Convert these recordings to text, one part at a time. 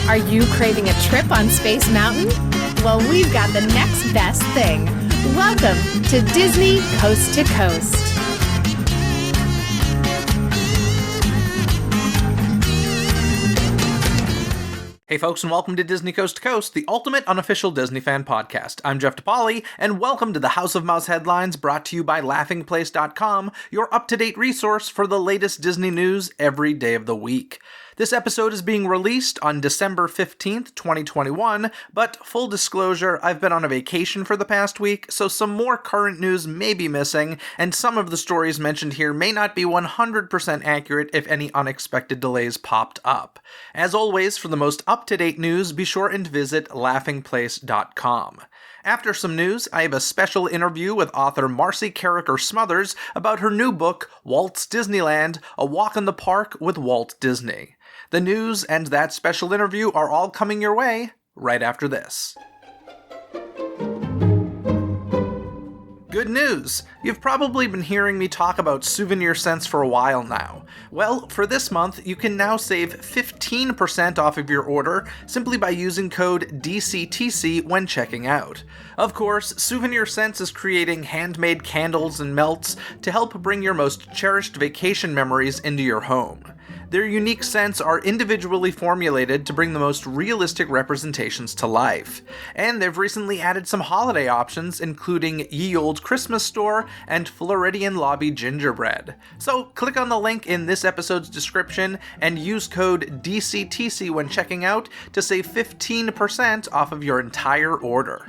Are you craving a trip on Space Mountain? Well, we've got the next best thing. Welcome to Disney Coast to Coast. Hey folks, and welcome to Disney Coast to Coast, the ultimate unofficial Disney fan podcast. I'm Jeff DePauli, and welcome to the House of Mouse headlines brought to you by laughingplace.com, your up-to-date resource for the latest Disney news every day of the week. This episode is being released on December 15th, 2021, but full disclosure, I've been on a vacation for the past week, so some more current news may be missing, and some of the stories mentioned here may not be 100% accurate if any unexpected delays popped up. As always, for the most up-to-date news, be sure and visit laughingplace.com. After some news, I have a special interview with author Marcy Carriker Smothers about her new book, Walts Disneyland, A Walk in the Park with Walt Disney. The news and that special interview are all coming your way right after this. Good news! You've probably been hearing me talk about souvenir scents for a while now. Well, for this month, you can now save 15% off of your order simply by using code DCTC when checking out. Of course, Souvenir Scents is creating handmade candles and melts to help bring your most cherished vacation memories into your home. Their unique scents are individually formulated to bring the most realistic representations to life. And they've recently added some holiday options, including Ye Olde Christmas Store and Floridian Lobby Gingerbread. So click on the link in this episode's description and use code DCTC when checking out to save 15% off of your entire order.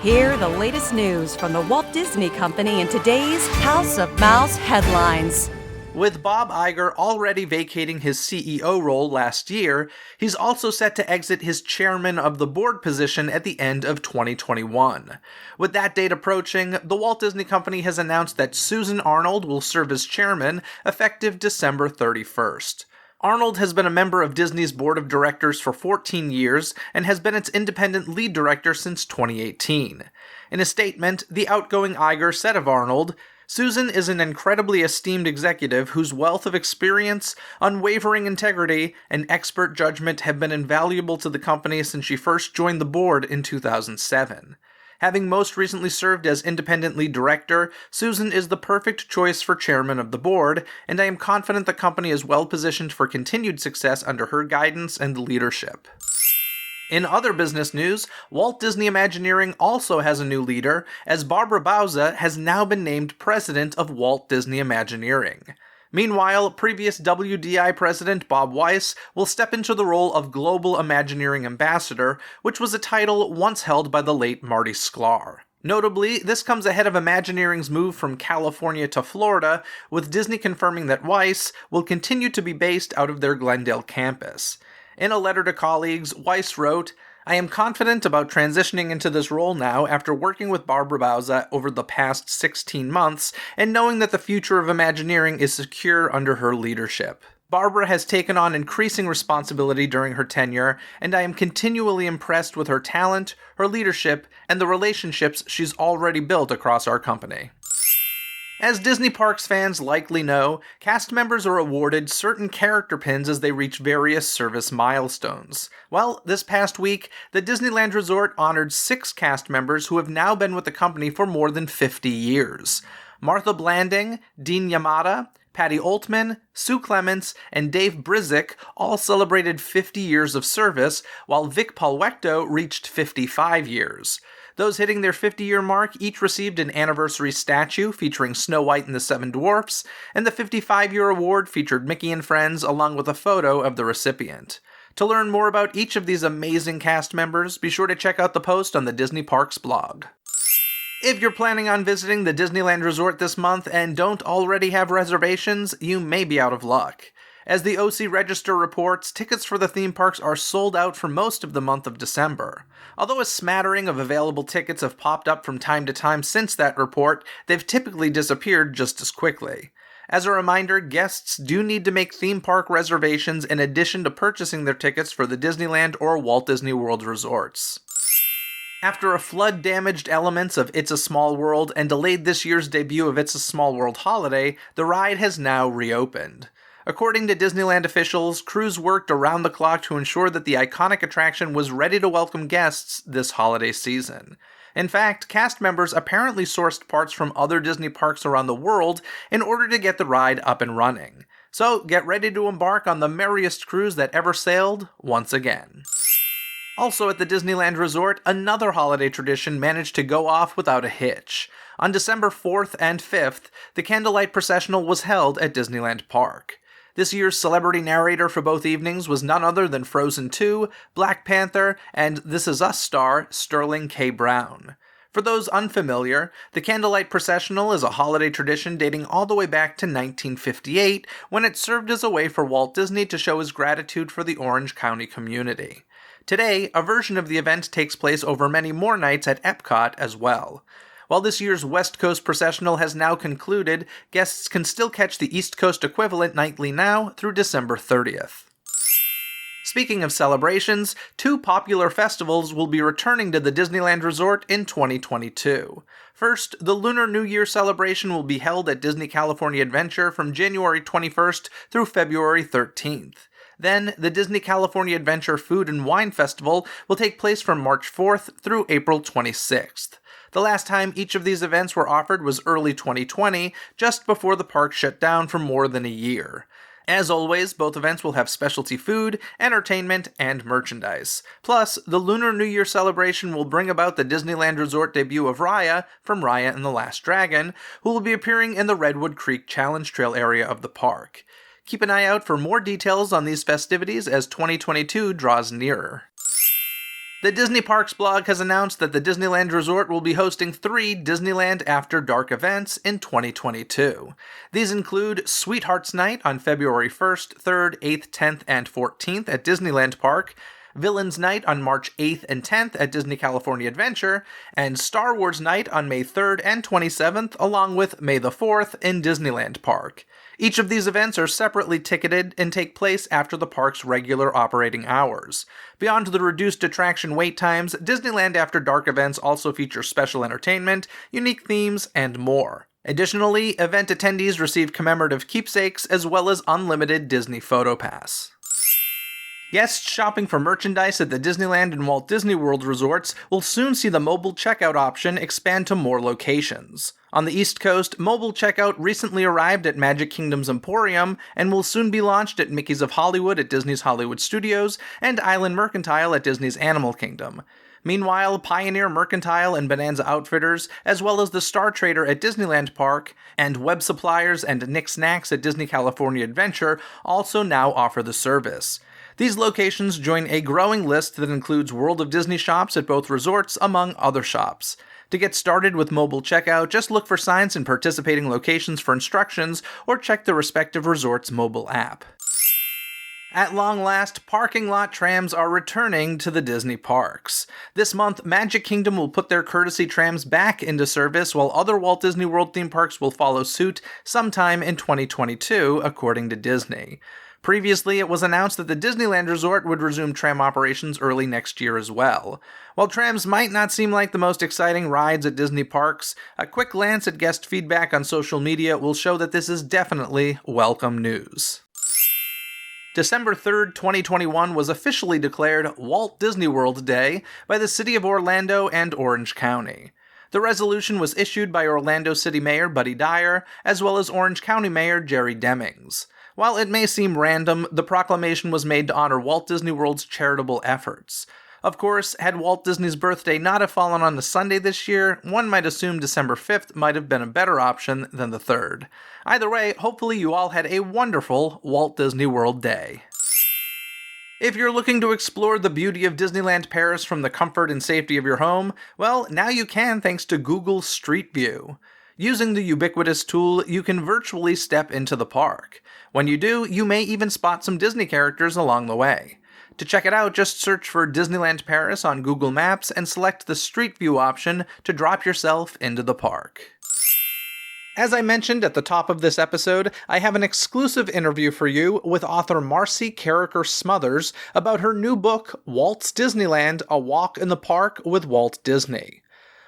Hear the latest news from the Walt Disney Company in today's House of Mouse headlines. With Bob Iger already vacating his CEO role last year, he's also set to exit his chairman of the board position at the end of 2021. With that date approaching, the Walt Disney Company has announced that Susan Arnold will serve as chairman effective December 31st. Arnold has been a member of Disney's board of directors for 14 years and has been its independent lead director since 2018. In a statement, the outgoing Iger said of Arnold, "Susan is an incredibly esteemed executive whose wealth of experience, unwavering integrity, and expert judgment have been invaluable to the company since she first joined the board in 2007. Having most recently served as independent lead director, Susan is the perfect choice for chairman of the board, and I am confident the company is well positioned for continued success under her guidance and leadership." In other business news, Walt Disney Imagineering also has a new leader, as Barbara Bauza has now been named president of Walt Disney Imagineering. Meanwhile, previous WDI president Bob Weiss will step into the role of Global Imagineering Ambassador, which was a title once held by the late Marty Sklar. Notably, this comes ahead of Imagineering's move from California to Florida, with Disney confirming that Weiss will continue to be based out of their Glendale campus. In a letter to colleagues, Weiss wrote, "I am confident about transitioning into this role now after working with Barbara Bauza over the past 16 months and knowing that the future of Imagineering is secure under her leadership. Barbara has taken on increasing responsibility during her tenure, and I am continually impressed with her talent, her leadership, and the relationships she's already built across our company." As Disney Parks fans likely know, cast members are awarded certain character pins as they reach various service milestones. Well, this past week, the Disneyland Resort honored 6 cast members who have now been with the company for more than 50 years. Martha Blanding, Dean Yamada, Patty Altman, Sue Clements, and Dave Brizik all celebrated 50 years of service, while Vic Palwecto reached 55 years. Those hitting their 50-year mark each received an anniversary statue featuring Snow White and the Seven Dwarfs, and the 55-year award featured Mickey and Friends along with a photo of the recipient. To learn more about each of these amazing cast members, be sure to check out the post on the Disney Parks blog. If you're planning on visiting the Disneyland Resort this month and don't already have reservations, you may be out of luck. As the OC Register reports, tickets for the theme parks are sold out for most of the month of December. Although a smattering of available tickets have popped up from time to time since that report, they've typically disappeared just as quickly. As a reminder, guests do need to make theme park reservations in addition to purchasing their tickets for the Disneyland or Walt Disney World resorts. After a flood damaged elements of It's a Small World and delayed this year's debut of It's a Small World Holiday, the ride has now reopened. According to Disneyland officials, crews worked around the clock to ensure that the iconic attraction was ready to welcome guests this holiday season. In fact, cast members apparently sourced parts from other Disney parks around the world in order to get the ride up and running. So get ready to embark on the merriest cruise that ever sailed once again. Also at the Disneyland Resort, another holiday tradition managed to go off without a hitch. On December 4th and 5th, the Candlelight Processional was held at Disneyland Park. This year's celebrity narrator for both evenings was none other than Frozen 2, Black Panther, and This Is Us star Sterling K. Brown. For those unfamiliar, the Candlelight Processional is a holiday tradition dating all the way back to 1958, when it served as a way for Walt Disney to show his gratitude for the Orange County community. Today, a version of the event takes place over many more nights at Epcot as well. While this year's West Coast Processional has now concluded, guests can still catch the East Coast equivalent nightly now through December 30th. Speaking of celebrations, two popular festivals will be returning to the Disneyland Resort in 2022. First, the Lunar New Year celebration will be held at Disney California Adventure from January 21st through February 13th. Then, the Disney California Adventure Food and Wine Festival will take place from March 4th through April 26th. The last time each of these events were offered was early 2020, just before the park shut down for more than a year. As always, both events will have specialty food, entertainment, and merchandise. Plus, the Lunar New Year celebration will bring about the Disneyland Resort debut of Raya from Raya and the Last Dragon, who will be appearing in the Redwood Creek Challenge Trail area of the park. Keep an eye out for more details on these festivities as 2022 draws nearer. The Disney Parks blog has announced that the Disneyland Resort will be hosting 3 Disneyland After Dark events in 2022. These include Sweethearts Night on February 1st, 3rd, 8th, 10th, and 14th at Disneyland Park, Villains Night on March 8th and 10th at Disney California Adventure, and Star Wars Night on May 3rd and 27th, along with May the 4th in Disneyland Park. Each of these events are separately ticketed and take place after the park's regular operating hours. Beyond the reduced attraction wait times, Disneyland After Dark events also feature special entertainment, unique themes, and more. Additionally, event attendees receive commemorative keepsakes as well as unlimited Disney PhotoPass. Guests shopping for merchandise at the Disneyland and Walt Disney World resorts will soon see the mobile checkout option expand to more locations. On the East Coast, mobile checkout recently arrived at Magic Kingdom's Emporium and will soon be launched at Mickey's of Hollywood at Disney's Hollywood Studios and Island Mercantile at Disney's Animal Kingdom. Meanwhile, Pioneer Mercantile and Bonanza Outfitters, as well as the Star Trader at Disneyland Park, and Web Suppliers and Nick Snacks at Disney California Adventure also now offer the service. These locations join a growing list that includes World of Disney shops at both resorts, among other shops. To get started with mobile checkout, just look for signs in participating locations for instructions or check the respective resort's mobile app. At long last, parking lot trams are returning to the Disney parks. This month, Magic Kingdom will put their courtesy trams back into service, while other Walt Disney World theme parks will follow suit sometime in 2022, according to Disney. Previously, it was announced that the Disneyland Resort would resume tram operations early next year as well. While trams might not seem like the most exciting rides at Disney parks, a quick glance at guest feedback on social media will show that this is definitely welcome news. December 3rd, 2021 was officially declared Walt Disney World Day by the City of Orlando and Orange County. The resolution was issued by Orlando City Mayor Buddy Dyer, as well as Orange County Mayor Jerry Demings. While it may seem random, the proclamation was made to honor Walt Disney World's charitable efforts. Of course, had Walt Disney's birthday not have fallen on a Sunday this year, one might assume December 5th might have been a better option than the 3rd. Either way, hopefully you all had a wonderful Walt Disney World Day. If you're looking to explore the beauty of Disneyland Paris from the comfort and safety of your home, well, now you can thanks to Google Street View. Using the ubiquitous tool, you can virtually step into the park. When you do, you may even spot some Disney characters along the way. To check it out, just search for Disneyland Paris on Google Maps and select the Street View option to drop yourself into the park. As I mentioned at the top of this episode, I have an exclusive interview for you with author Marcy Carriker Smothers about her new book, Walts Disneyland, A Walk in the Park with Walt Disney.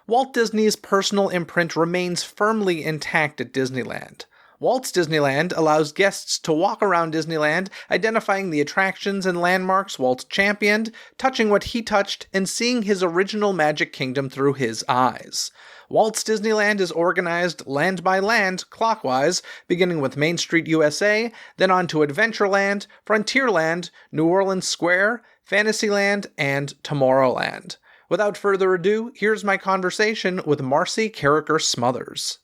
Walt Disney's personal imprint remains firmly intact at Disneyland. Walts Disneyland allows guests to walk around Disneyland, identifying the attractions and landmarks Walt championed, touching what he touched, and seeing his original Magic Kingdom through his eyes. Walts Disneyland is organized land by land, clockwise, beginning with Main Street, USA, then on to Adventureland, Frontierland, New Orleans Square, Fantasyland, and Tomorrowland. Without further ado, here's my conversation with Marcy Carriker Smothers.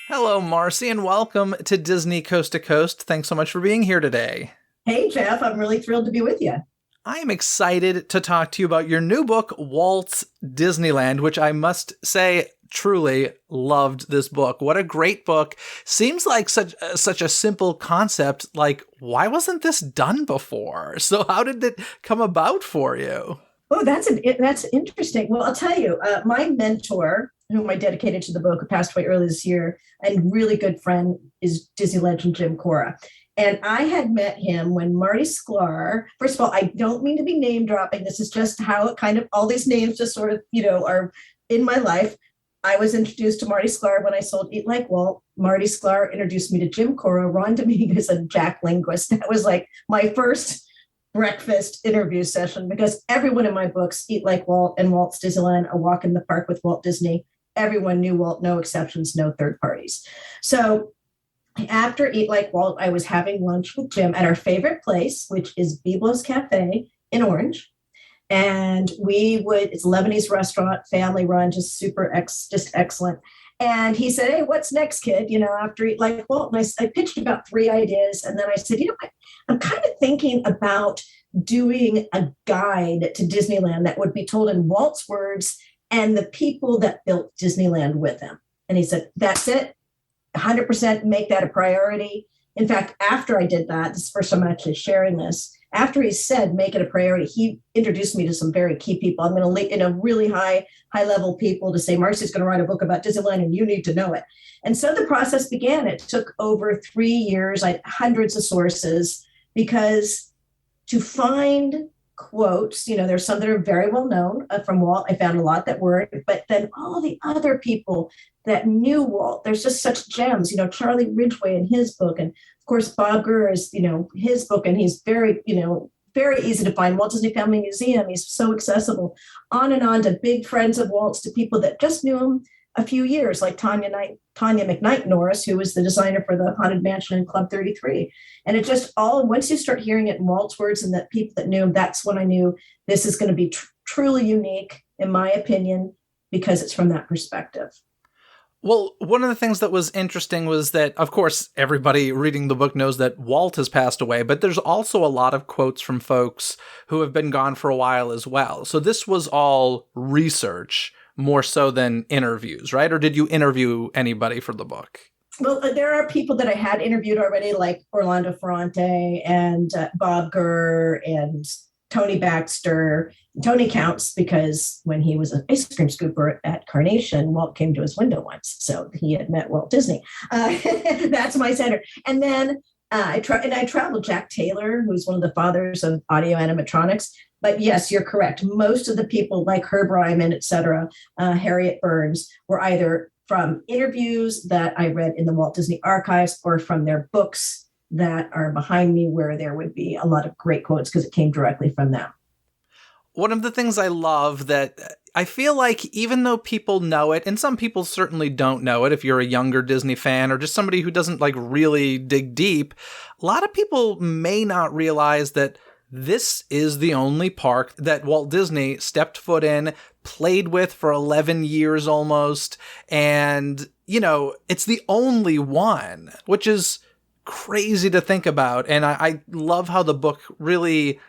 Hello, Marcy, and welcome to Disney Coast to Coast. Thanks so much for being here today. Hey, Jeff, I'm really thrilled to be with you. I am excited to talk to you about your new book, Walts Disneyland, which I must say, truly loved this book. What a great book. Seems like such a simple concept. Like, why wasn't this done before? So how did it come about for you? Oh, that's interesting. Well, I'll tell you, my mentor, whom I dedicated to the book, who passed away earlier this year, and really good friend, is Disney legend Jim Cora. And I had met him when Marty Sklar, first of all, I don't mean to be name dropping. This is just how it kind of, all these names just sort of, are in my life. I was introduced to Marty Sklar when I sold Eat Like Walt. Marty Sklar introduced me to Jim Cora, Ron Dominguez, and Jack Linguist. That was like my first breakfast interview session, because everyone in my books, Eat Like Walt and Walts Disneyland, A Walk in the Park with Walt Disney, everyone knew Walt, no exceptions, no third parties. So after Eat Like Walt, I was having lunch with Jim at our favorite place, which is Biblos Cafe in Orange. And it's a Lebanese restaurant, family run, just just excellent. And he said, "Hey, what's next, kid?" After Eat Like Walt. And I pitched about 3 ideas. And then I said, I'm kind of thinking about doing a guide to Disneyland that would be told in Walt's words and the people that built Disneyland with him. And he said, "That's it. 100% make that a priority." In fact, after I did that, this is the first time I'm actually sharing this, after he said, make it a priority, he introduced me to some very key people. I'm going to link really high level people to say, Marcy's going to write a book about Disneyland and you need to know it. And so the process began. It took over 3 years. I had hundreds of sources, because to find quotes, there's some that are very well known from Walt. I found a lot that weren't, but then all the other people that knew Walt, there's just such gems, Charlie Ridgway in his book. And of course, Bob Gurr is, his book, and he's very, very easy to find. Walt Disney Family Museum, he's so accessible. On and on to big friends of Walt's, to people that just knew him a few years, like Tanya McKnight Norris, who was the designer for the Haunted Mansion in Club 33. And it just once you start hearing it in Walt's words and that people that knew him, that's when I knew this is going to be truly unique, in my opinion, because it's from that perspective. Well, one of the things that was interesting was that, of course, everybody reading the book knows that Walt has passed away, but there's also a lot of quotes from folks who have been gone for a while as well. So this was all research more so than interviews, right? Or did you interview anybody for the book? Well, there are people that I had interviewed already, like Orlando Ferrante and Bob Gurr and Tony Baxter. Tony counts because when he was an ice cream scooper at Carnation, Walt came to his window once. So he had met Walt Disney. That's my center. And then I traveled Jack Taylor, who's one of the fathers of audio animatronics. But yes, you're correct. Most of the people like Herb Ryman, et cetera, Harriet Burns, were either from interviews that I read in the Walt Disney Archives or from their books that are behind me, where there would be a lot of great quotes because it came directly from them. One of the things I love that I feel like even though people know it, and some people certainly don't know it if you're a younger Disney fan or just somebody who doesn't really dig deep, a lot of people may not realize that this is the only park that Walt Disney stepped foot in, played with for 11 years almost, and, it's the only one, which is crazy to think about. And I love how the book really,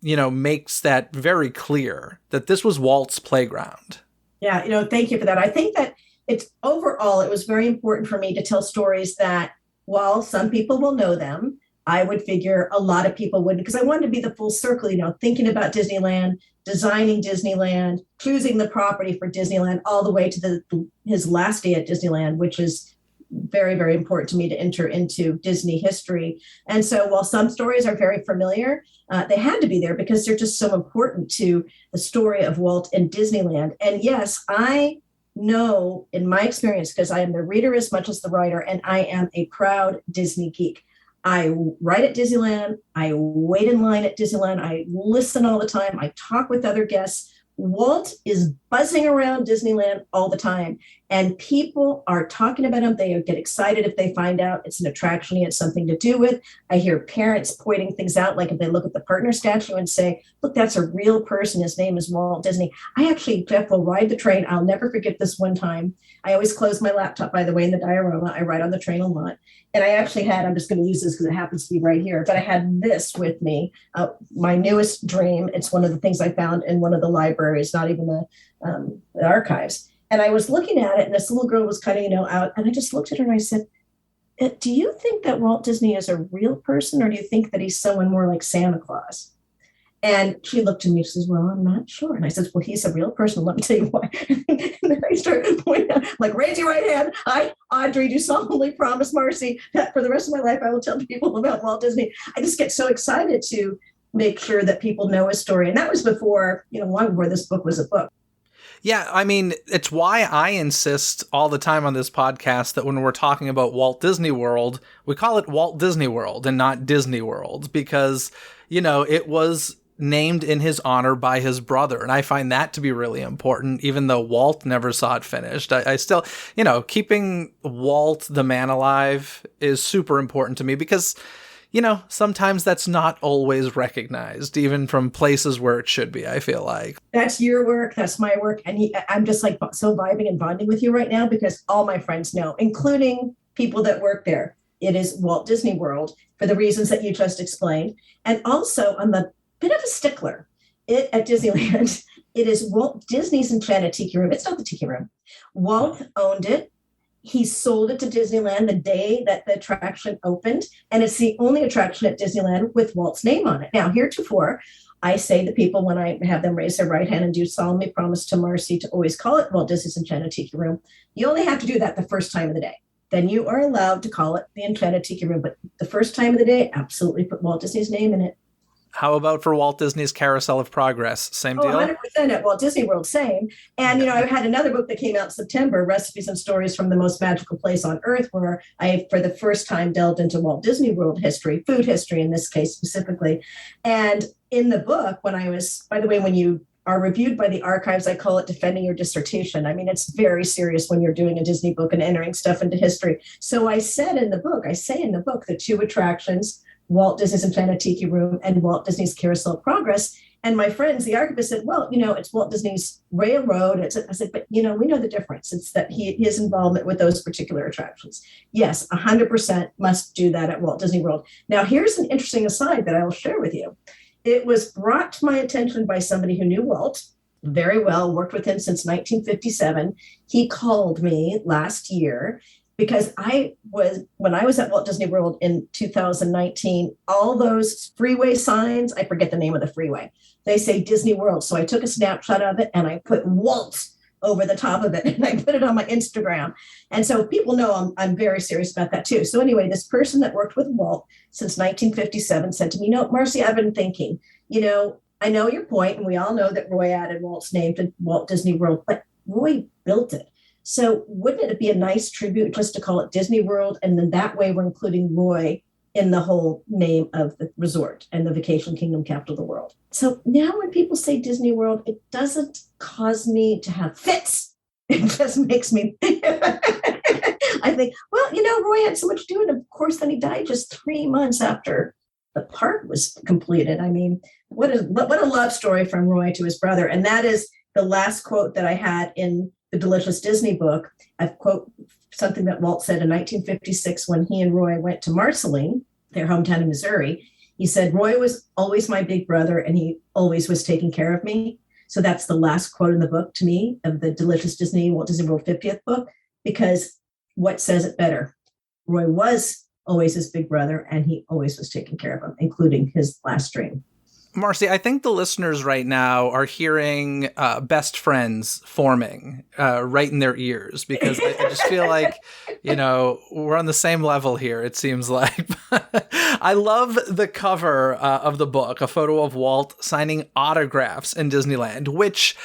makes that very clear, that this was Walts Playground. Yeah, thank you for that. I think that it was very important for me to tell stories that, while some people will know them, I would figure a lot of people wouldn't, because I wanted to be the full circle, thinking about Disneyland, designing Disneyland, choosing the property for Disneyland, all the way to his last day at Disneyland, which is very, very important to me to enter into Disney history. And so while some stories are very familiar, they had to be there because they're just so important to the story of Walt and Disneyland. And yes, I know, in my experience, because I am the reader as much as the writer, and I am a proud Disney geek. I write at Disneyland. I wait in line at Disneyland. I listen all the time. I talk with other guests. Walt is buzzing around Disneyland all the time, and people are talking about him. They get excited if they find out it's an attraction he had something to do with. I hear parents pointing things out, like if they look at the partner statue and say, look, that's a real person. His name is Walt Disney. I actually, Jeff, will ride the train. I'll never forget this one time. I always close my laptop, by the way, in the diorama. I ride on the train a lot. And I actually had, I'm just going to use this because it happens to be right here, but I had this with me, my newest dream. It's one of the things I found in one of the libraries, not even the archives. And I was looking at it, and this little girl was kind of, out. And I just looked at her and I said, do you think that Walt Disney is a real person, or do you think that he's someone more like Santa Claus? And she looked at me, she says, well, I'm not sure. And I said, well, he's a real person. Let me tell you why. And then I started pointing out, like, raise your right hand. I, Audrey, do solemnly promise, Marcy, that for the rest of my life, I will tell people about Walt Disney. I just get so excited to make sure that people know his story. And that was before, long before this book was a book. Yeah, I mean, it's why I insist all the time on this podcast that when we're talking about Walt Disney World, we call it Walt Disney World and not Disney World, because, it was named in his honor by his brother. And I find that to be really important, even though Walt never saw it finished. I still, keeping Walt the man alive is super important to me because, sometimes that's not always recognized, even from places where it should be, I feel like. That's your work. That's my work. And I'm just like so vibing and bonding with you right now because all my friends know, including people that work there. It is Walt Disney World for the reasons that you just explained. And also, I'm a bit of a stickler. At Disneyland, it is Walt Disney's Enchanted Tiki Room. It's not the Tiki Room. Walt owned it. He sold it to Disneyland the day that the attraction opened, and it's the only attraction at Disneyland with Walt's name on it. Now, heretofore, I say to people when I have them raise their right hand and do solemnly promise to Marcy to always call it Walt Disney's Enchanted Tiki Room, you only have to do that the first time of the day. Then you are allowed to call it the Enchanted Tiki Room, but the first time of the day, absolutely put Walt Disney's name in it. How about for Walt Disney's Carousel of Progress? Same deal? 100% at Walt Disney World, same. And, I had another book that came out in September, Recipes and Stories from the Most Magical Place on Earth, where I, for the first time, delved into Walt Disney World history, food history in this case specifically. And in the book, when you are reviewed by the archives, I call it defending your dissertation. I mean, it's very serious when you're doing a Disney book and entering stuff into history. So I say in the book, the two attractions, Walt Disney's Enchanted Tiki Room and Walt Disney's Carousel of Progress. And my friends, the archivist said, well, it's Walt Disney's Railroad. I said, but, we know the difference. It's that his involvement with those particular attractions. Yes, 100% must do that at Walt Disney World. Now, here's an interesting aside that I will share with you. It was brought to my attention by somebody who knew Walt very well, worked with him since 1957. He called me last year because when I was at Walt Disney World in 2019, all those freeway signs, I forget the name of the freeway, they say Disney World. So I took a snapshot of it and I put Walt over the top of it and I put it on my Instagram. And so people know I'm very serious about that too. So anyway, this person that worked with Walt since 1957 said to me, Marcy, I've been thinking, I know your point, and we all know that Roy added Walt's name to Walt Disney World, but Roy built it. So wouldn't it be a nice tribute just to call it Disney World? And then that way we're including Roy in the whole name of the resort and the vacation kingdom capital of the world. So now when people say Disney World, it doesn't cause me to have fits. It just makes me, I think, well, Roy had so much to do. And of course, then he died just 3 months after the park was completed. I mean, what a love story from Roy to his brother. And that is the last quote that I had in the Delicious Disney book. I quote something that Walt said in 1956 when he and Roy went to Marceline, their hometown in Missouri. He said, Roy was always my big brother and he always was taking care of me. So that's the last quote in the book to me of the Delicious Disney Walt Disney World 50th book, because what says it better? Roy was always his big brother and he always was taking care of him, including his last dream. Marcy, I think the listeners right now are hearing best friends forming right in their ears, because I just feel like, we're on the same level here, it seems like. I love the cover of the book, a photo of Walt signing autographs in Disneyland, which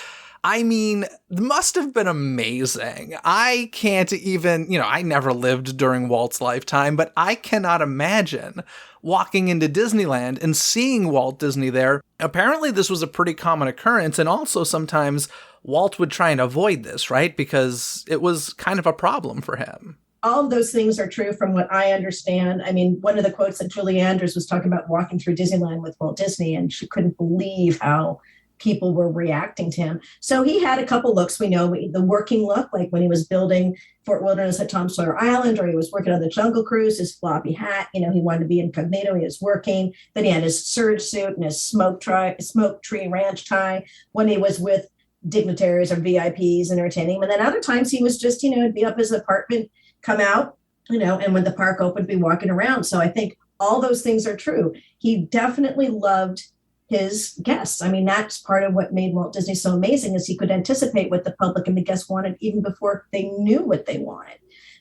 I mean, it must have been amazing. I can't even, I never lived during Walt's lifetime, but I cannot imagine walking into Disneyland and seeing Walt Disney there. Apparently, this was a pretty common occurrence, and also sometimes Walt would try and avoid this, right? Because it was kind of a problem for him. All of those things are true from what I understand. I mean, one of the quotes that Julie Andrews was talking about walking through Disneyland with Walt Disney, and she couldn't believe how people were reacting to him. So he had a couple looks. We know the working look, like when he was building Fort Wilderness at Tom Sawyer Island, or he was working on the Jungle Cruise, his floppy hat, he wanted to be incognito, he was working. Then he had his serge suit and his smoke tree ranch tie when he was with dignitaries or VIPs entertaining him. And then other times he was just, he'd be up his apartment, come out, and when the park opened, be walking around. So I think all those things are true. He definitely loved his guests. I mean, that's part of what made Walt Disney so amazing, is he could anticipate what the public and the guests wanted even before they knew what they wanted.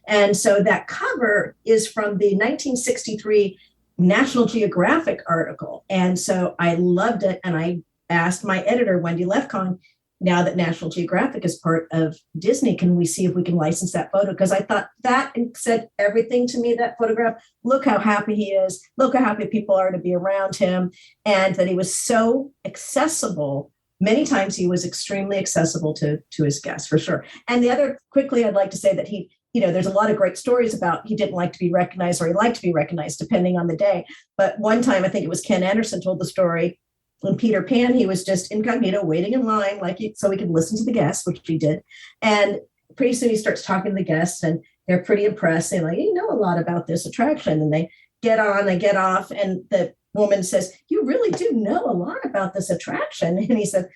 And so that cover is from the 1963 National Geographic article. And so I loved it. And I asked my editor, Wendy Lefcon, now that National Geographic is part of Disney, can we see if we can license that photo? Because I thought that said everything to me, that photograph. Look how happy he is. Look how happy people are to be around him. And that he was so accessible. Many times he was extremely accessible to his guests, for sure. And the other, quickly, I'd like to say that he, there's a lot of great stories about he didn't like to be recognized, or he liked to be recognized, depending on the day. But one time, I think it was Ken Anderson told the story, when Peter Pan, he was just incognito, waiting in line, so he could listen to the guests, which he did. And pretty soon he starts talking to the guests, and they're pretty impressed. They're like, you know a lot about this attraction. And they get on, they get off, and the woman says, you really do know a lot about this attraction. And he said,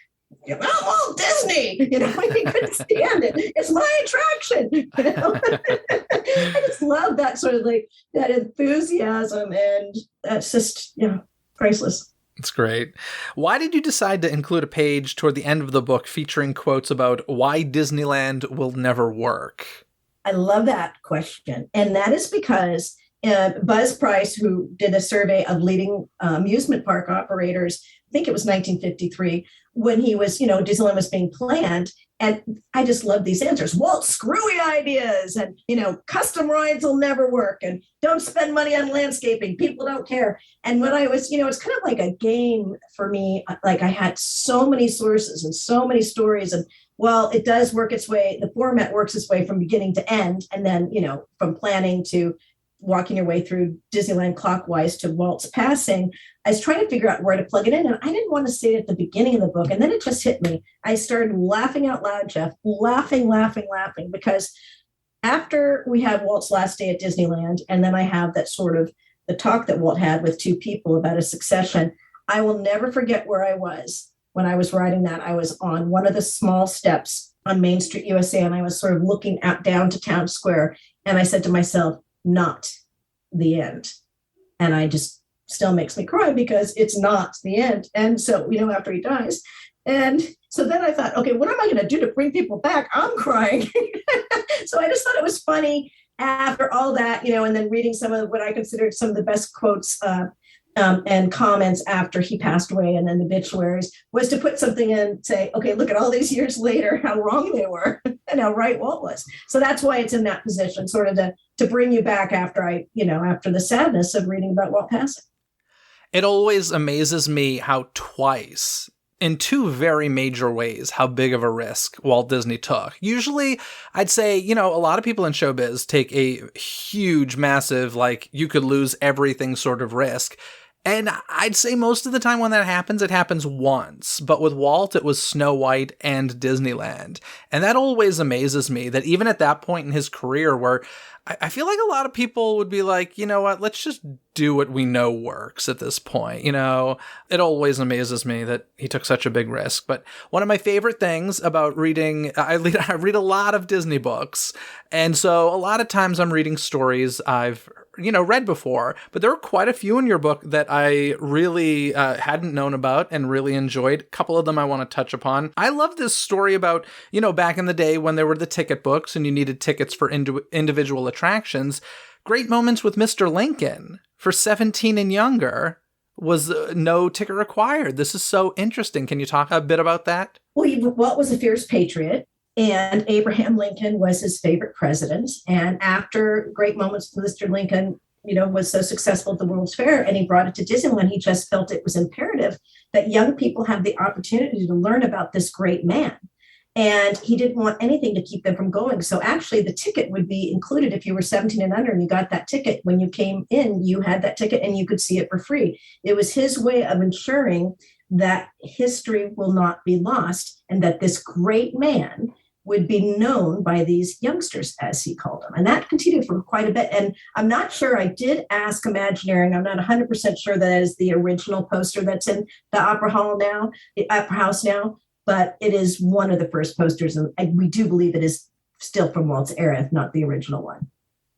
well, Walt Disney, he couldn't stand it. It's my attraction. I just love that sort of that enthusiasm, and that's just, priceless. It's great. Why did you decide to include a page toward the end of the book featuring quotes about why Disneyland will never work? I love that question. And that is because Buzz Price, who did a survey of leading amusement park operators, I think it was 1953, when he was, Disneyland was being planned. And I just love these answers. Walt, screwy ideas, and, custom rides will never work, and don't spend money on landscaping. People don't care. And when I was, it's kind of like a game for me. Like I had so many sources and so many stories, and it does work its way. The format works its way from beginning to end. And then, from planning to walking your way through Disneyland clockwise to Walt's passing, I was trying to figure out where to plug it in. And I didn't want to say it at the beginning of the book. And then it just hit me. I started laughing out loud, Jeff, laughing, because after we have Walt's last day at Disneyland, and then I have that sort of the talk that Walt had with two people about a succession, I will never forget where I was when I was writing that. I was on one of the small steps on Main Street, USA, and I was sort of looking out down to Town Square. And I said to myself, not the end. And I just still makes me cry because it's not the end. And so, after he dies. And so then I thought, okay, what am I going to do to bring people back? I'm crying. So I just thought it was funny after all that, and then reading some of what I considered some of the best quotes and comments after he passed away, and then the obituaries, was to put something in and say, okay, look at all these years later, how wrong they were and how right Walt was. So that's why it's in that position, sort of to bring you back after after the sadness of reading about Walt passing. It always amazes me how twice, in two very major ways, how big of a risk Walt Disney took. Usually, I'd say, a lot of people in showbiz take a huge, massive, you could lose everything sort of risk. And I'd say most of the time when that happens, it happens once. But with Walt, it was Snow White and Disneyland. And that always amazes me that even at that point in his career where I feel like a lot of people would be like, you know what, let's just do what we know works at this point. It always amazes me that he took such a big risk. But one of my favorite things about reading, I read a lot of Disney books. And so a lot of times I'm reading stories I've read before, but there are quite a few in your book that I really hadn't known about and really enjoyed. A couple of them I want to touch upon. I love this story about, back in the day when there were the ticket books and you needed tickets for individual attractions. Great Moments with Mr. Lincoln for 17 and younger was no ticket required. This is so interesting. Can you talk a bit about that? Well, Walt was a fierce patriot, and Abraham Lincoln was his favorite president. And after great moments with Mr. Lincoln, was so successful at the World's Fair and he brought it to Disneyland, he just felt it was imperative that young people have the opportunity to learn about this great man. And he didn't want anything to keep them from going. So actually, the ticket would be included if you were 17 and under and you got that ticket. When you came in, you had that ticket and you could see it for free. It was his way of ensuring that history will not be lost and that this great man would be known by these youngsters, as he called them. And that continued for quite a bit. And I'm not sure, I did ask Imagineering, I'm not 100% sure that is the original poster that's in the Opera House now, but it is one of the first posters. And we do believe it is still from Walt's era, if not the original one.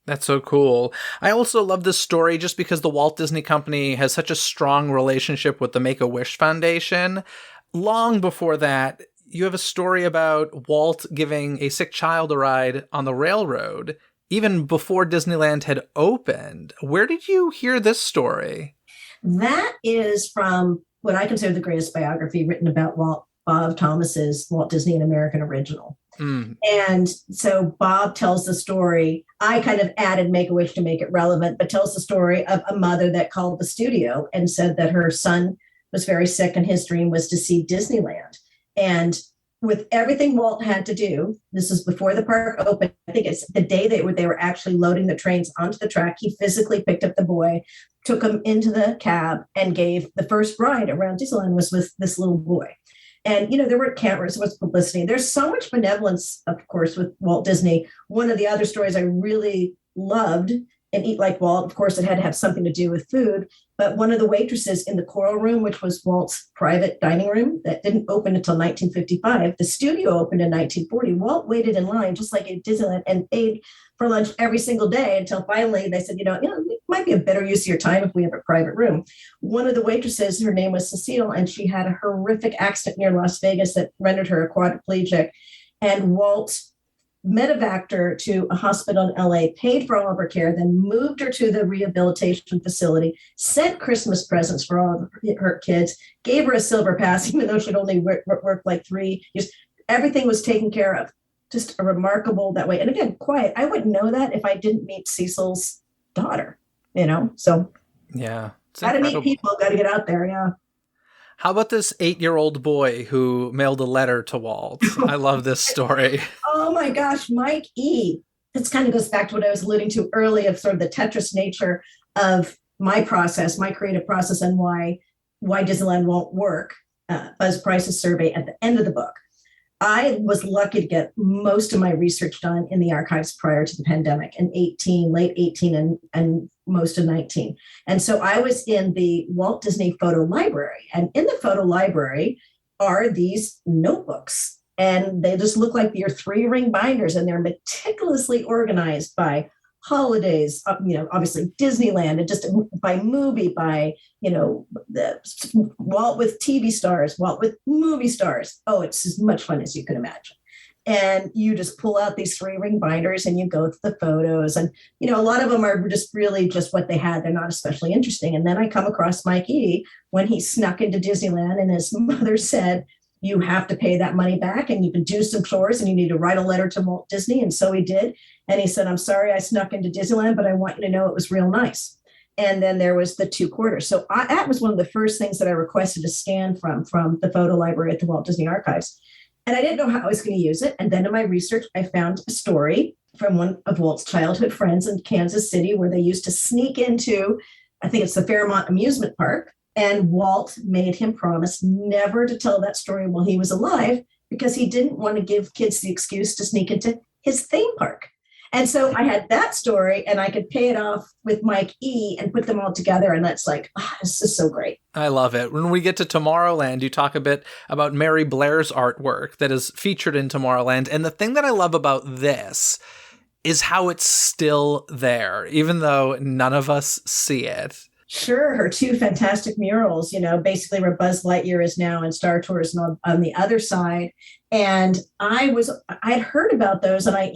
That's so cool. I also love this story just because the Walt Disney Company has such a strong relationship with the Make-A-Wish Foundation. Long before that, you have a story about Walt giving a sick child a ride on the railroad, even before Disneyland had opened. Where did you hear this story? That is from what I consider the greatest biography written about Bob Thomas's Walt Disney, an American Original. And so Bob tells the story. I kind of added Make-A-Wish to make it relevant, but tells the story of a mother that called the studio and said that her son was very sick and his dream was to see Disneyland. And with everything Walt had to do, this is before the park opened. I think it's the day they were actually loading the trains onto the track. He physically picked up the boy, took him into the cab, and gave the first ride around Disneyland was with this little boy. And, there were cameras, there was publicity. There's so much benevolence, of course, with Walt Disney. One of the other stories I really loved, and Eat Like Walt, of course, it had to have something to do with food. But one of the waitresses in the Coral Room, which was Walt's private dining room that didn't open until 1955, the studio opened in 1940. Walt waited in line, just like at Disneyland, and paid for lunch every single day until finally they said, it might be a better use of your time if we have a private room. One of the waitresses, her name was Cecile, and she had a horrific accident near Las Vegas that rendered her a quadriplegic. And Walt medevaced her to a hospital in LA, paid for all of her care, then moved her to the rehabilitation facility, sent Christmas presents for all of her kids, gave her a silver pass, even though she'd only worked like 3 years. Everything was taken care of. Just a remarkable that way. And again, quiet. I wouldn't know that if I didn't meet Cecil's daughter, So yeah, got to meet people, got to get out there. Yeah. How about this 8-year-old boy who mailed a letter to Walt? I love this story. Oh my gosh, Mike E. This kind of goes back to what I was alluding to earlier of sort of the Tetris nature of my process, my creative process, and why Disneyland won't work. Buzz Price's survey at the end of the book. I was lucky to get most of my research done in the archives prior to the pandemic in late 18 and most of 19. And so I was in the Walt Disney Photo Library. And in the photo library are these notebooks. And they just look like your 3-ring binders. And they're meticulously organized by holidays, obviously Disneyland, and just by movie, by, the Walt with TV stars, Walt with movie stars. Oh, it's as much fun as you can imagine. And you just pull out these 3-ring binders and you go through the photos. And, a lot of them are just really just what they had. They're not especially interesting. And then I come across Mike E. when he snuck into Disneyland and his mother said, you have to pay that money back and you can do some chores and you need to write a letter to Walt Disney. And so he did. And he said, I'm sorry I snuck into Disneyland, but I want you to know it was real nice. And then there was the 2 quarters. So that was one of the first things that I requested a scan from the photo library at the Walt Disney Archives. And I didn't know how I was going to use it. And then in my research, I found a story from one of Walt's childhood friends in Kansas City where they used to sneak into, I think it's the Fairmont Amusement Park. And Walt made him promise never to tell that story while he was alive because he didn't want to give kids the excuse to sneak into his theme park. And so I had that story and I could pay it off with Mike E. and put them all together. And that's like, this is so great. I love it. When we get to Tomorrowland, you talk a bit about Mary Blair's artwork that is featured in Tomorrowland. And the thing that I love about this is how it's still there, even though none of us see it. Sure, her 2 fantastic murals, basically where Buzz Lightyear is now and Star Tours on the other side. And I'd heard about those and I,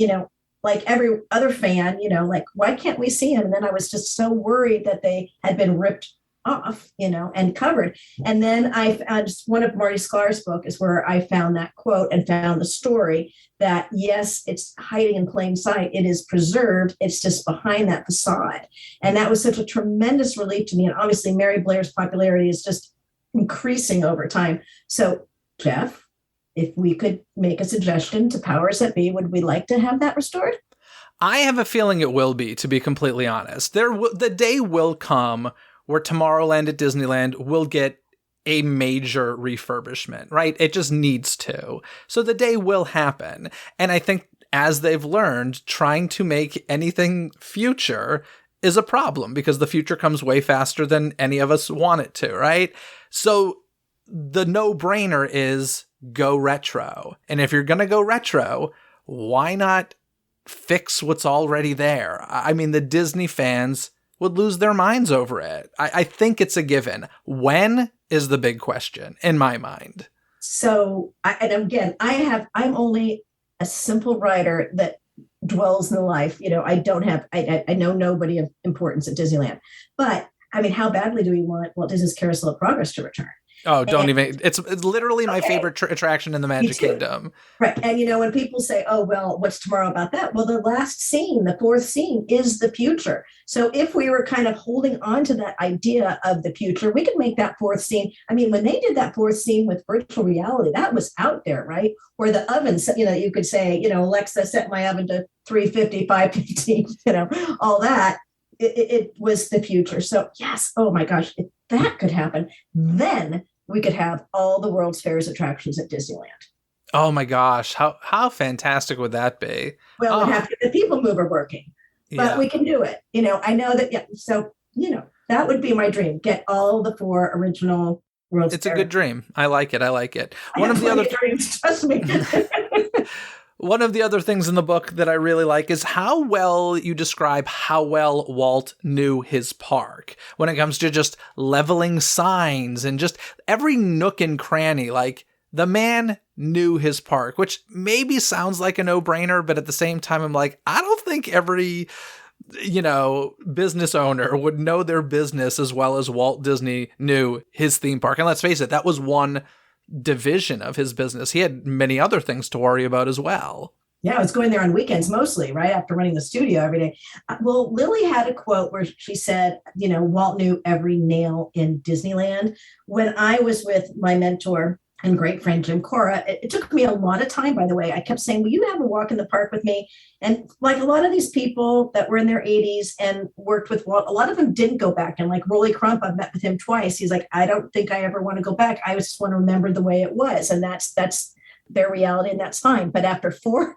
like every other fan, like, why can't we see them? And then I was just so worried that they had been ripped off, and covered. And then I found one of Marty Sklar's book is where I found that quote and found the story that, yes, it's hiding in plain sight. It is preserved. It's just behind that facade. And that was such a tremendous relief to me. And obviously, Mary Blair's popularity is just increasing over time. So, Jeff, if we could make a suggestion to powers that be, would we like to have that restored? I have a feeling it will be, to be completely honest. The day will come where Tomorrowland at Disneyland will get a major refurbishment, right? It just needs to. So the day will happen. And I think as they've learned, trying to make anything future is a problem because the future comes way faster than any of us want it to, right? So the no-brainer is go retro. And if you're going to go retro, why not fix what's already there? I mean, the Disney fans would lose their minds over it. I think it's a given. When is the big question in my mind. So, I'm only a simple writer that dwells in the life. I know nobody of importance at Disneyland, but I mean, how badly do we want Walt Disney's Carousel of Progress to return? Oh, it's literally my favorite attraction in the Magic Kingdom. Right. And, when people say, oh, well, what's tomorrow about that? Well, the last scene, the fourth scene is the future. So if we were kind of holding on to that idea of the future, we could make that fourth scene. I mean, when they did that fourth scene with virtual reality, that was out there, right? Or the ovens, you could say, Alexa, set my oven to 350, 550, all that. It was the future. So yes, oh my gosh, if that could happen, then we could have all the World's Fair's attractions at Disneyland. Oh my gosh, how fantastic would that be? Well, the people mover working, but we can do it. I know that. Yeah, so that would be my dream. Get all the 4 original World's Fair. It's a good dream. I like it. One of the other dreams, trust me. One of the other things in the book that I really like is how well you describe how well Walt knew his park when it comes to just leveling signs and just every nook and cranny. Like, the man knew his park, which maybe sounds like a no-brainer, but at the same time, I'm like, I don't think every, business owner would know their business as well as Walt Disney knew his theme park. And let's face it, that was one division of his business. He had many other things to worry about as well. Yeah, I was going there on weekends mostly, right after running the studio every day. Well, Lily had a quote where she said, Walt knew every nail in Disneyland. When I was with my mentor and great friend Jim Cora, it took me a lot of time, by the way. I kept saying, will you have a walk in the park with me? And like a lot of these people that were in their 80s and worked with Walt, a lot of them didn't go back. And like Rolly Crump, I've met with him twice. He's like, I don't think I ever want to go back. I just want to remember the way it was. And that's their reality, and that's fine. But after 4,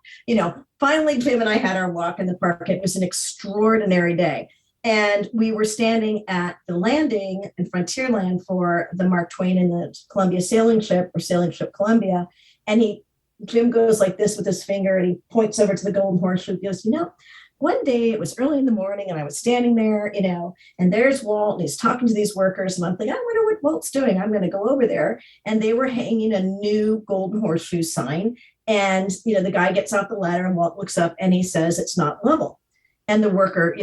finally Jim and I had our walk in the park. It was an extraordinary day. And we were standing at the landing in Frontierland for the Mark Twain and the Columbia sailing ship, or sailing ship Columbia. And Jim goes like this with his finger and he points over to the Golden Horseshoe. He goes, one day it was early in the morning and I was standing there, and there's Walt and he's talking to these workers. And I'm thinking, I wonder what Walt's doing. I'm going to go over there. And they were hanging a new Golden Horseshoe sign. And, the guy gets off the ladder and Walt looks up and he says, it's not level. And the worker,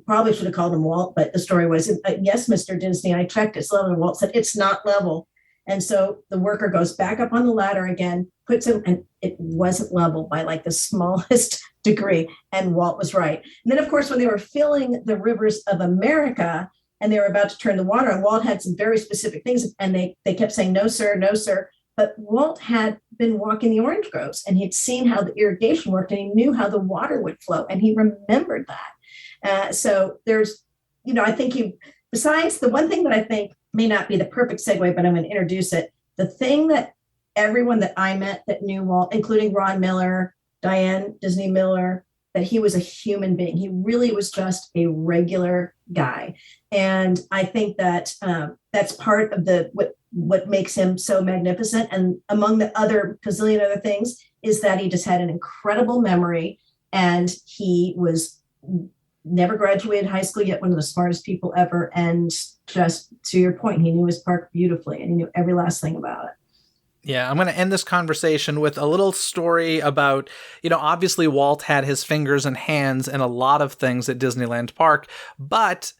probably should have called him Walt, but the story was, yes, Mr. Disney, I checked, it's level. And Walt said, it's not level. And so the worker goes back up on the ladder again, puts him, and it wasn't level by like the smallest degree. And Walt was right. And then, of course, when they were filling the rivers of America and they were about to turn the water on, Walt had some very specific things. And they kept saying, no, sir, no, sir. But Walt had been walking the orange groves and he'd seen how the irrigation worked and he knew how the water would flow. And he remembered that. So there's, I think besides the one thing that I think may not be the perfect segue, but I'm going to introduce it. The thing that everyone that I met that knew Walt, including Ron Miller, Diane Disney Miller, that he was a human being. He really was just a regular guy. And I think that that's part of what makes him so magnificent. And among the other gazillion other things is that he just had an incredible memory, and he was never graduated high school yet, one of the smartest people ever. And just to your point, he knew his park beautifully and he knew every last thing about it. Yeah, I'm going to end this conversation with a little story about, obviously Walt had his fingers and hands in a lot of things at Disneyland Park, but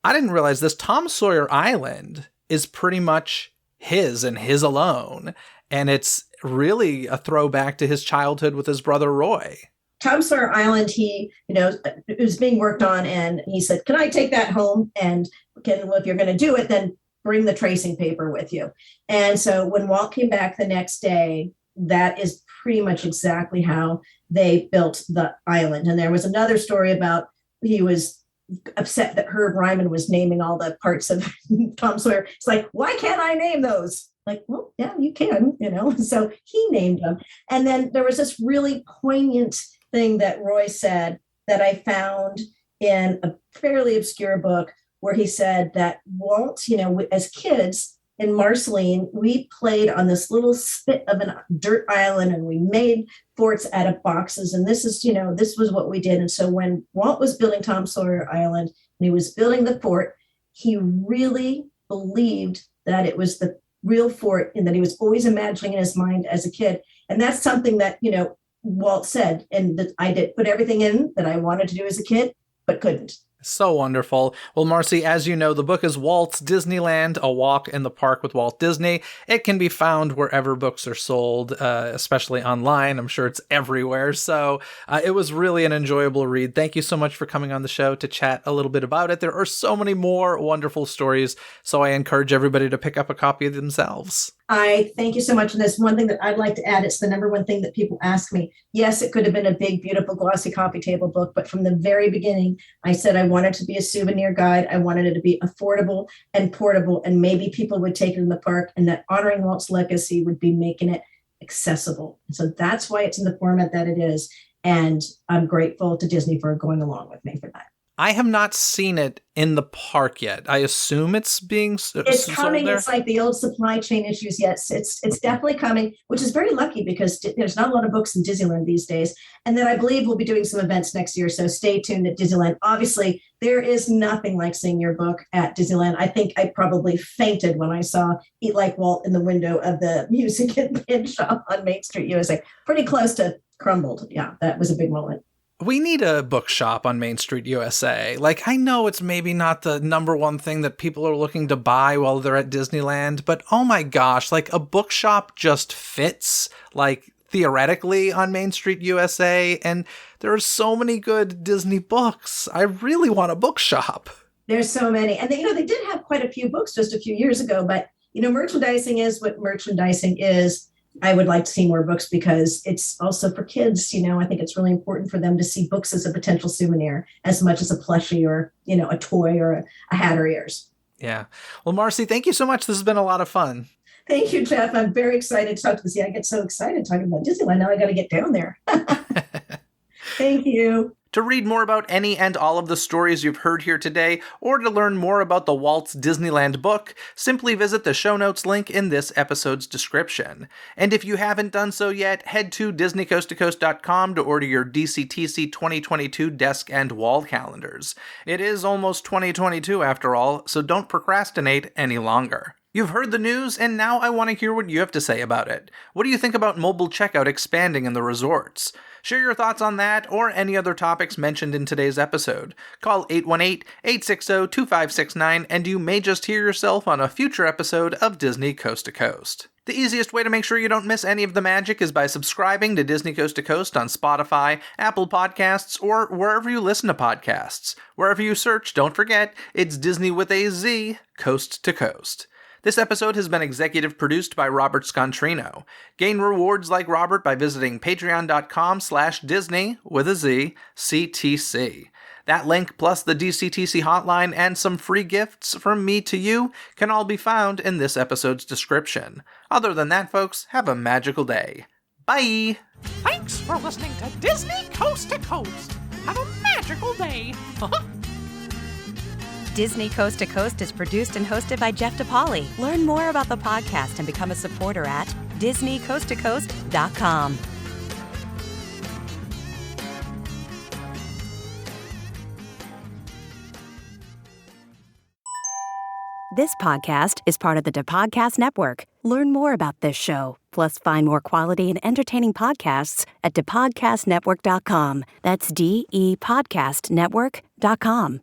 I didn't realize this. Tom Sawyer Island is pretty much his and his alone. And it's really a throwback to his childhood with his brother Roy. Tom Sawyer Island, it was being worked on, and he said, "Can I take that home? And if you're going to do it, then bring the tracing paper with you." And so when Walt came back the next day, that is pretty much exactly how they built the island. And there was another story about he was upset that Herb Ryman was naming all the parts of Tom Sawyer. It's like, why can't I name those? Like, well, yeah, you can, So he named them. And then there was this really poignant thing that Roy said that I found in a fairly obscure book, where he said that Walt, as kids in Marceline, we played on this little spit of a dirt island, and we made forts out of boxes. And this was what we did. And so when Walt was building Tom Sawyer Island and he was building the fort, he really believed that it was the real fort, and that he was always imagining in his mind as a kid. And that's something that, Walt said, and that I did put everything in that I wanted to do as a kid, but couldn't. So wonderful. Well, Marcy, as you know, the book is Walt's Disneyland, A Walk in the Park with Walt Disney. It can be found wherever books are sold, especially online. I'm sure it's everywhere. So it was really an enjoyable read. Thank you so much for coming on the show to chat a little bit about it. There are so many more wonderful stories, so I encourage everybody to pick up a copy of themselves. I thank you so much. And there's one thing that I'd like to add. It's the number one thing that people ask me. Yes, it could have been a big, beautiful, glossy coffee table book, but from the very beginning, I said I wanted to be a souvenir guide. I wanted it to be affordable and portable, and maybe people would take it in the park, and that honoring Walt's legacy would be making it accessible. So that's why it's in the format that it is. And I'm grateful to Disney for going along with me for that. I have not seen it in the park yet. I assume it's being it's coming. There. It's like the old supply chain issues. Yes, it's definitely coming, which is very lucky because there's not a lot of books in Disneyland these days. And then I believe we'll be doing some events next year. So stay tuned at Disneyland. Obviously, there is nothing like seeing your book at Disneyland. I think I probably fainted when I saw Eat Like Walt in the window of the music and pin shop on Main Street, USA. Pretty close to crumbled. Yeah, that was a big moment. We need a bookshop on Main Street, USA. Like, I know it's maybe not the number one thing that people are looking to buy while they're at Disneyland, but oh my gosh, like a bookshop just fits, like, theoretically on Main Street, USA, and there are so many good Disney books. I really want a bookshop. There's so many. And they did have quite a few books just a few years ago, but, merchandising is what merchandising is. I would like to see more books because it's also for kids. I think it's really important for them to see books as a potential souvenir as much as a plushie or, a toy or a hat or ears. Yeah. Well, Marcy, thank you so much. This has been a lot of fun. Thank you, Jeff. I'm very excited to talk to you. I get so excited talking about Disneyland. Now I got to get down there. Thank you. To read more about any and all of the stories you've heard here today, or to learn more about the Walt's Disneyland book, simply visit the show notes link in this episode's description. And if you haven't done so yet, head to DisneyCoastToCoast.com to order your DCTC 2022 desk and wall calendars. It is almost 2022 after all, so don't procrastinate any longer. You've heard the news, and now I want to hear what you have to say about it. What do you think about mobile checkout expanding in the resorts? Share your thoughts on that or any other topics mentioned in today's episode. Call 818-860-2569 and you may just hear yourself on a future episode of Disney Coast to Coast. The easiest way to make sure you don't miss any of the magic is by subscribing to Disney Coast to Coast on Spotify, Apple Podcasts, or wherever you listen to podcasts. Wherever you search, don't forget, it's Disney with a Z, Coast to Coast. This episode has been executive produced by Robert Scontrino. Gain rewards like Robert by visiting patreon.com/Disney with a Z, CTC. That link plus the DCTC hotline and some free gifts from me to you can all be found in this episode's description. Other than that, folks, have a magical day. Bye! Thanks for listening to Disney Coast to Coast. Have a magical day. Disney Coast to Coast is produced and hosted by Jeff DePauli. Learn more about the podcast and become a supporter at DisneyCoastToCoast.com. This podcast is part of the DePodcast Network. Learn more about this show, plus find more quality and entertaining podcasts at DePodcastNetwork.com. That's DEPodcastNetwork.com.